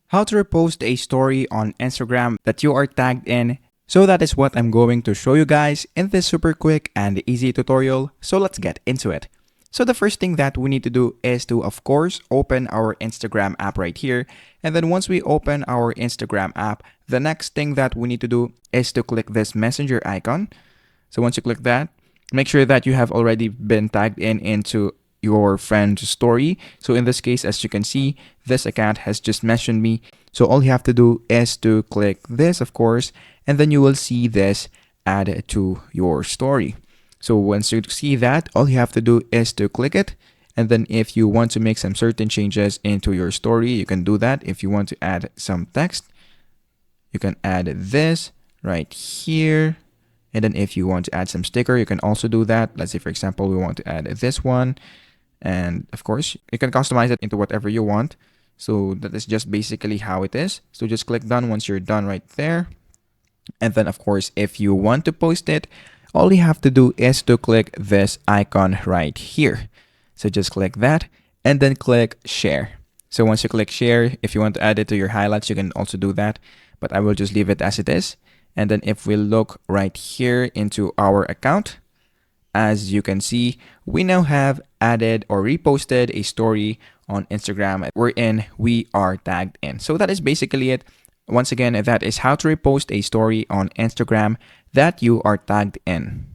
How to repost a story on Instagram that you are tagged in. So that is what I'm going to show you guys in this super quick and easy tutorial. So let's get into it. So the first thing that we need to do is to, of course, open our Instagram app right here. And then once we open our Instagram app, the next thing that we need to do is to click this messenger icon. So once you click that, make sure that you have already been tagged in into your friend's story. So in this case, as you can see, this account has just mentioned me. So all you have to do is to click this, of course, and then you will see this add to your story. So once you see that, all you have to do is to click it. And then if you want to make some certain changes into your story, you can do that. If you want to add some text, you can add this right here. And then if you want to add some sticker, you can also do that. Let's say, for example, we want to add this one. And of course, you can customize it into whatever you want. So that is just basically how it is. So just click done once you're done right there. And then of course, if you want to post it, all you have to do is to click this icon right here. So just click that and then click share. So once you click share, if you want to add it to your highlights, you can also do that. But I will just leave it as it is. And then if we look right here into our account, as you can see, we now have added or reposted a story on Instagram wherein we are tagged in. So that is basically it. Once again, that is how to repost a story on Instagram that you are tagged in.